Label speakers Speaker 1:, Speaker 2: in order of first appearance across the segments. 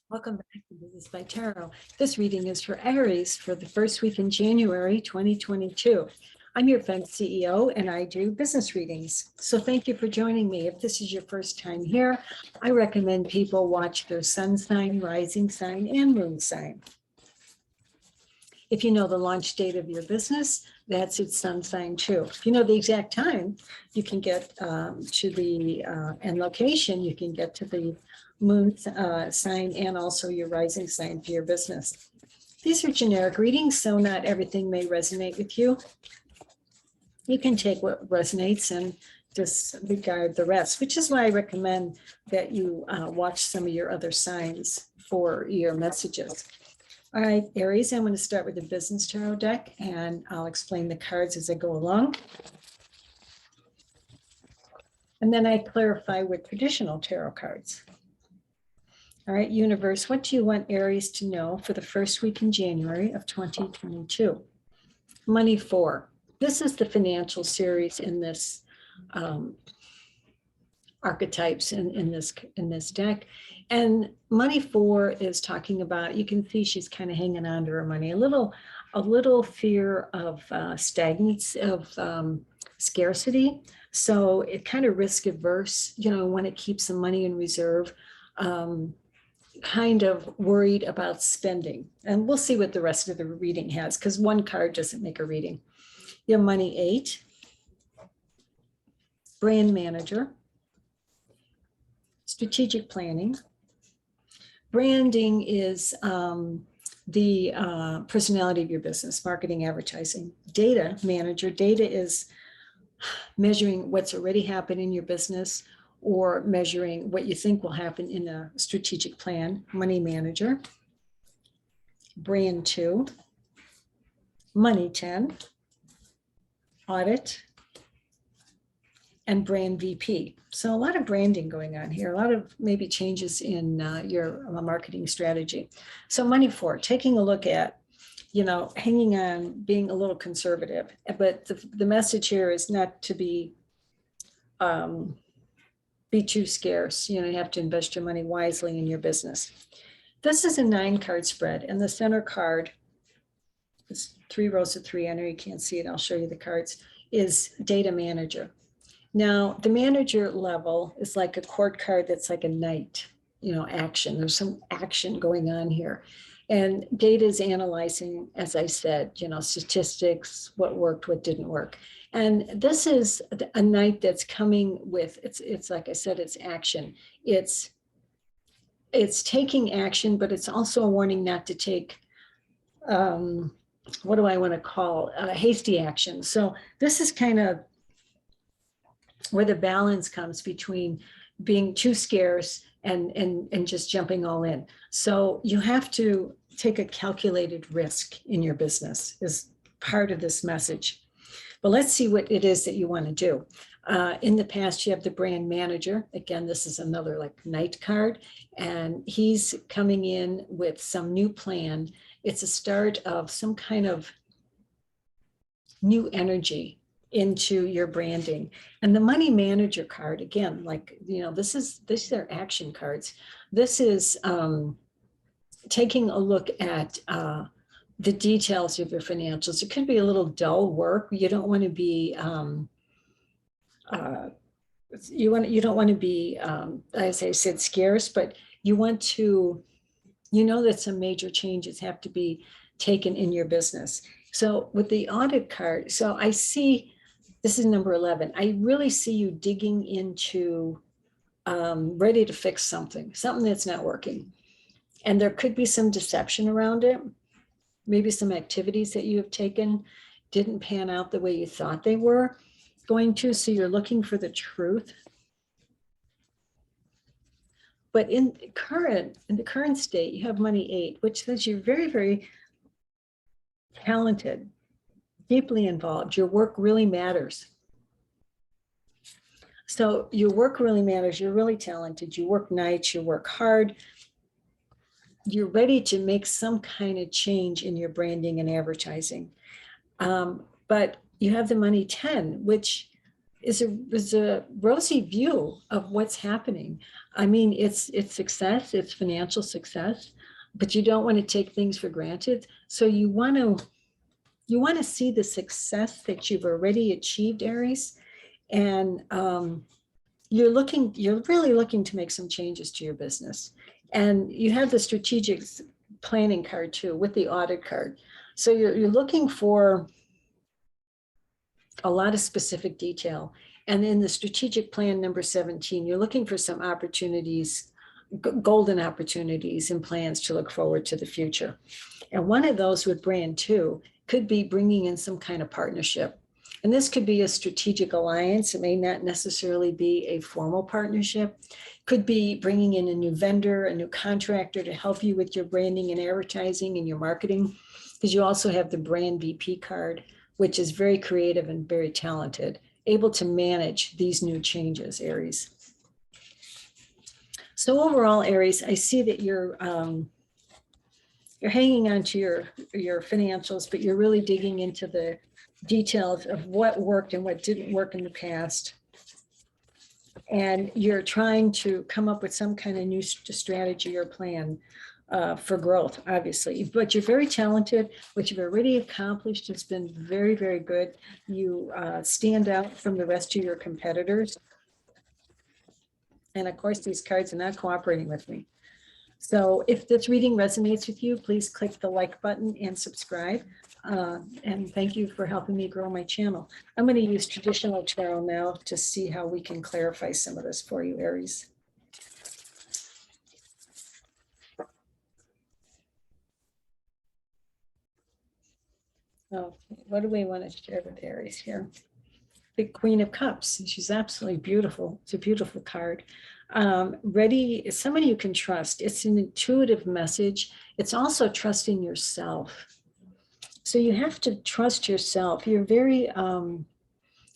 Speaker 1: Welcome back to Business by Tarot. This reading is for Aries for the first week in January 2022. I'm your Femme CEO and I do business readings. So thank you for joining me. If this is your first time here, I recommend people watch their sun sign, rising sign, and moon sign. If you know the launch date of your business, that's its sun sign too. If you know the exact time, you can get to the and location, you can get to the moon sign and also your rising sign for your business. These are generic readings, so not everything may resonate with you. You can take what resonates and disregard the rest, which is why I recommend that you watch some of your other signs for your messages. All right, Aries, I'm going to start with the business tarot deck and I'll explain the cards as I go along. And then I clarify with traditional tarot cards. All right, universe, what do you want Aries to know for the first week in January of 2022? Money 4. This is the financial series in this archetypes in this deck. And money 4 is talking about, you can see she's kind of hanging on to her money, a little fear of stagnancy, of scarcity. So it kind of risk averse, when it keeps some money in reserve, kind of worried about spending. And we'll see what the rest of the reading has, because one card doesn't make a reading. Your money 8, brand manager, strategic planning. Branding is the personality of your business, marketing, advertising. Data manager, data is measuring what's already happened in your business or measuring what you think will happen in a strategic plan. Money manager. Brand 2, money 10, audit, and brand VP. So a lot of branding going on here, a lot of maybe changes in your marketing strategy. So money 4, taking a look at, hanging on, being a little conservative. But the message here is not to be too scarce. You have to invest your money wisely in your business. This is a 9-card spread, and the center card is 3 rows of 3. I know you can't see it. I'll show you the cards. Is data manager. Now, the manager level is like a court card that's like a knight, action. There's some action going on here. And data is analyzing, as I said, statistics, what worked, what didn't work. And this is a knight that's coming with, it's like I said, it's action. It's taking action, but it's also a warning not to take, what do I want to call, hasty action. So this is kind of where the balance comes between being too scarce and just jumping all in. So you have to take a calculated risk in your business is part of this message. But let's see what it is that you want to do. In the past, you have the brand manager. Again, this is another like knight card, and he's coming in with some new plan. It's a start of some kind of new energy into your branding. And the money manager card, again, like, these are action cards. This is taking a look at the details of your financials. It could be a little dull work. You don't want to be, you don't want to be, as I said, scarce, but you want to, that some major changes have to be taken in your business. So with the audit card, so I see, this is number 11. I really see you digging into ready to fix something that's not working. And there could be some deception around it. Maybe some activities that you have taken didn't pan out the way you thought they were going to. So you're looking for the truth. But in the current state, you have money 8, which says you're very, very talented, deeply involved. Your work really matters. So your work really matters. You're really talented. You work nights, you work hard. You're ready to make some kind of change in your branding and advertising. But you have the money 10, which is a rosy view of what's happening. I mean, it's success, it's financial success, but you don't want to take things for granted. So you want to see the success that you've already achieved, Aries, and you're really looking to make some changes to your business. And you have the strategic planning card too with the audit card. So you're looking for a lot of specific detail. And in the strategic plan number 17, you're looking for some opportunities, golden opportunities and plans to look forward to the future. And one of those with brand two could be bringing in some kind of partnership. And this could be a strategic alliance. It may not necessarily be a formal partnership. Could be bringing in a new vendor, a new contractor to help you with your branding and advertising and your marketing, because you also have the brand VP card, which is very creative and very talented, able to manage these new changes, Aries. So overall, Aries, I see that you're hanging on to your financials, but you're really digging into the details of what worked and what didn't work in the past. And you're trying to come up with some kind of new strategy or plan for growth, obviously. But you're very talented. What you've already accomplished has been very, very good. You stand out from the rest of your competitors. And of course, these cards are not cooperating with me. So if this reading resonates with you, please click the like button and subscribe. And thank you for helping me grow my channel. I'm going to use traditional tarot now to see how we can clarify some of this for you, Aries. Okay, what do we want to share with Aries here? The Queen of Cups. She's absolutely beautiful. It's a beautiful card. Ready is somebody you can trust. It's an intuitive message. It's also trusting yourself. So you have to trust yourself. You're very,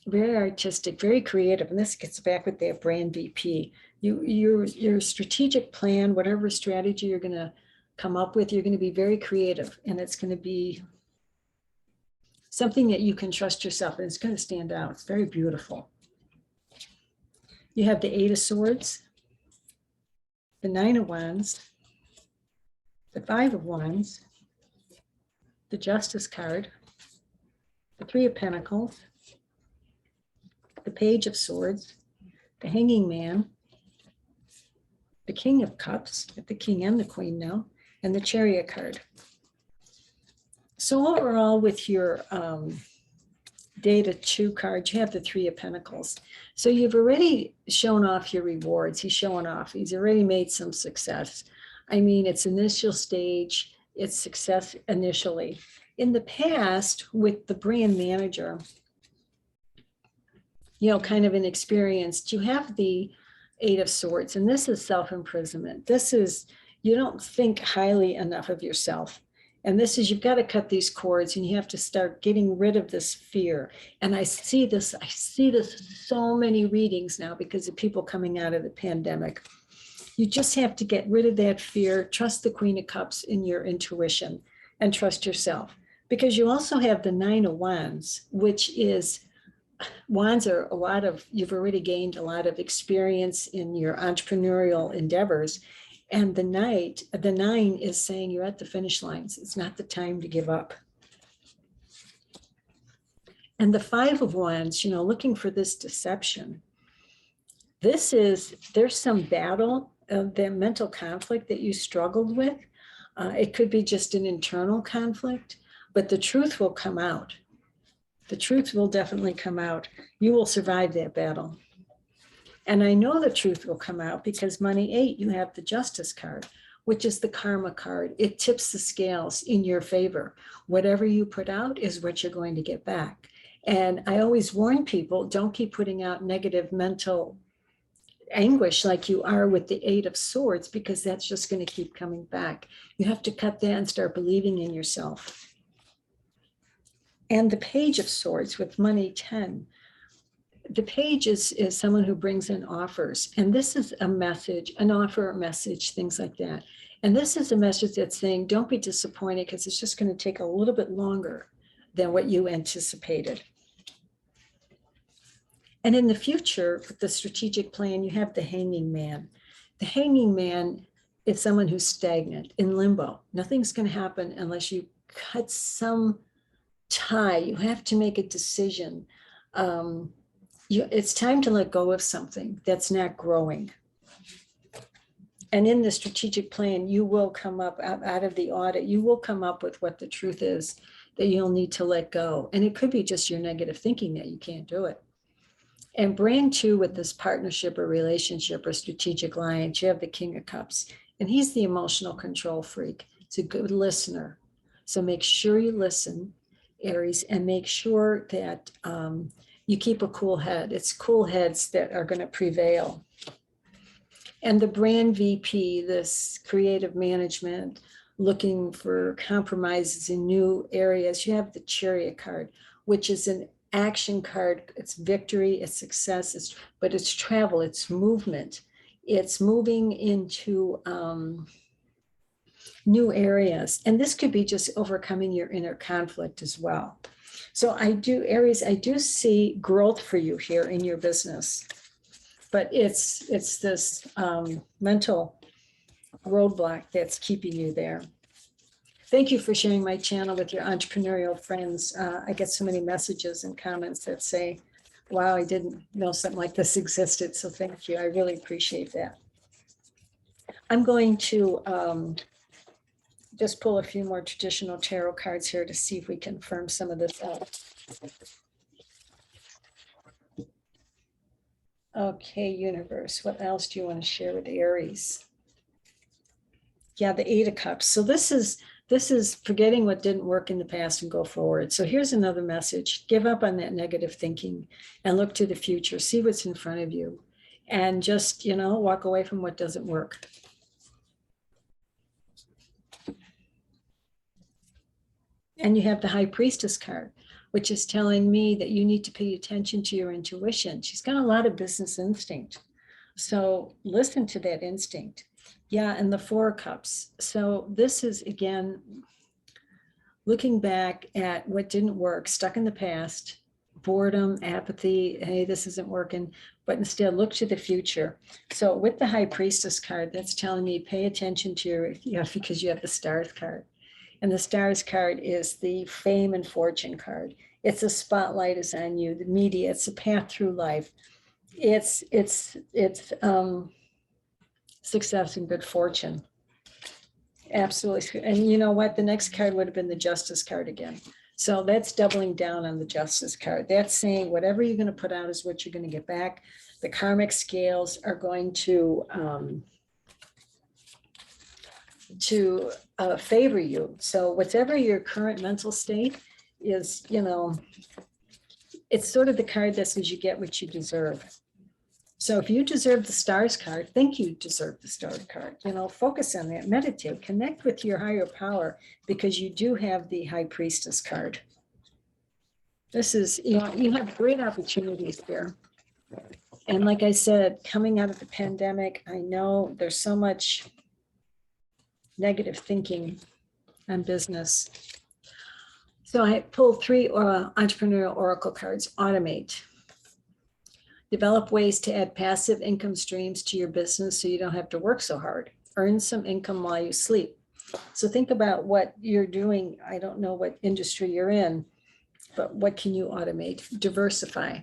Speaker 1: very artistic, very creative. And this gets back with that brand VP. Your strategic plan, whatever strategy you're going to come up with, you're going to be very creative. And it's going to be something that you can trust yourself, and it's going to stand out. It's very beautiful. You have the Eight of Swords, the Nine of Wands, the Five of Wands, the Justice card, the Three of Pentacles, the Page of Swords, the Hanging Man, the King of Cups, the King and the Queen now, and the Chariot card. So overall, with your Data 2 card, you have the Three of Pentacles. So you've already shown off your rewards. He's showing off. He's already made some success. I mean, it's initial stage. It's success initially. In the past, with the brand manager, you know, kind of inexperienced, you have the Eight of Swords, and this is self-imprisonment. This is, you don't think highly enough of yourself. And this is, you've got to cut these cords and you have to start getting rid of this fear. And I see this so many readings now because of people coming out of the pandemic. You just have to get rid of that fear, trust the Queen of Cups in your intuition, and trust yourself. Because you also have the Nine of Wands, which is, wands are a lot of, you've already gained a lot of experience in your entrepreneurial endeavors. And the nine is saying you're at the finish lines. It's not the time to give up. And the Five of Wands, you know, looking for this deception. This is, there's some battle of the mental conflict that you struggled with. It could be just an internal conflict, but the truth will come out. The truth will definitely come out. You will survive that battle. And I know the truth will come out because Money 8, you have the Justice card, which is the karma card. It tips the scales in your favor. Whatever you put out is what you're going to get back. And I always warn people, don't keep putting out negative mental anguish like you are with the Eight of Swords, because that's just going to keep coming back. You have to cut that and start believing in yourself. And the Page of Swords with Money 10. The Page is someone who brings in offers. And this is a message, an offer, a message, things like that. And this is a message that's saying, don't be disappointed because it's just going to take a little bit longer than what you anticipated. And in the future, with the strategic plan, you have the hanging man. The hanging man is someone who's stagnant, in limbo. Nothing's going to happen unless you cut some tie. You have to make a decision. It's time to let go of something that's not growing. And in the strategic plan, you will come up out of the audit, you will come up with what the truth is that you'll need to let go. And it could be just your negative thinking that you can't do it. And brand two, with this partnership or relationship or strategic alliance, you have the King of Cups, and he's the emotional control freak. It's a good listener. So make sure you listen, Aries, and make sure that you keep a cool head. It's cool heads that are going to prevail. And the brand VP, this creative management, looking for compromises in new areas. You have the Chariot card, which is an action card. It's victory, it's success, but it's travel, it's movement. It's moving into new areas. And this could be just overcoming your inner conflict as well. So Aries, I do see growth for you here in your business. But it's this mental roadblock that's keeping you there. Thank you for sharing my channel with your entrepreneurial friends. I get so many messages and comments that say, wow, I didn't know something like this existed. So thank you. I really appreciate that. I'm going to just pull a few more traditional tarot cards here to see if we can firm some of this out. Okay, universe, what else do you want to share with Aries? Yeah, the Eight of Cups. So this is forgetting what didn't work in the past and go forward. So here's another message. Give up on that negative thinking and look to the future. See what's in front of you and just, walk away from what doesn't work. And you have the High Priestess card, which is telling me that you need to pay attention to your intuition. She's got a lot of business instinct. So listen to that instinct. Yeah, and the Four of Cups. So this is, again, looking back at what didn't work, stuck in the past, boredom, apathy, hey, this isn't working, but instead look to the future. So with the High Priestess card, that's telling me pay attention to because you have the Stars card. And the Stars card is the fame and fortune card. It's a spotlight is on you, the media, it's a path through life. It's success and good fortune. Absolutely. And you know what? The next card would have been the Justice card again. So that's doubling down on the Justice card. That's saying whatever you're going to put out is what you're going to get back. The karmic scales are going to favor you. So whatever your current mental state is, it's sort of the card that says you get what you deserve. So if you deserve the Stars card, think you deserve the Star card. Focus on that, meditate, connect with your higher power, because you do have the High Priestess card. This is, you have great opportunities here. And like I said, coming out of the pandemic, I know there's so much negative thinking on business. So I pulled 3 entrepreneurial oracle cards. Automate. Develop ways to add passive income streams to your business so you don't have to work so hard. Earn some income while you sleep. So think about what you're doing. I don't know what industry you're in, but what can you automate? Diversify.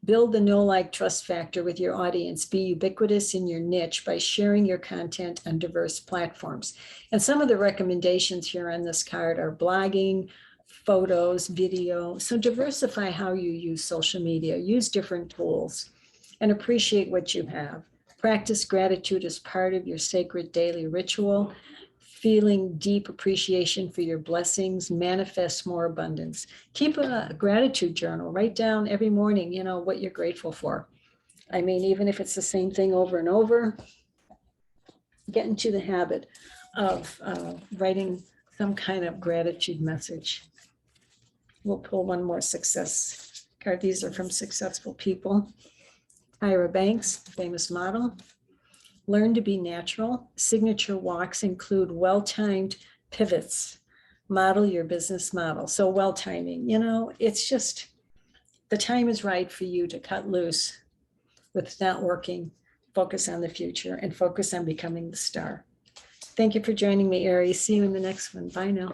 Speaker 1: Build the know, like, trust factor with your audience. Be ubiquitous in your niche by sharing your content on diverse platforms. And some of the recommendations here on this card are blogging, photos, video. So diversify how you use social media. Use different tools and appreciate what you have. Practice gratitude as part of your sacred daily ritual. Feeling deep appreciation for your blessings, manifest more abundance. Keep a gratitude journal. Write down every morning, what you're grateful for. I mean, even if it's the same thing over and over, get into the habit of writing some kind of gratitude message. We'll pull one more success card. These are from successful people. Tyra Banks, famous model. Learn to be natural. Signature walks include well-timed pivots. Model your business model. So well-timing, it's just, the time is right for you to cut loose with not working, focus on the future, and focus on becoming the star. Thank you for joining me, Aries. See you in the next one. Bye now.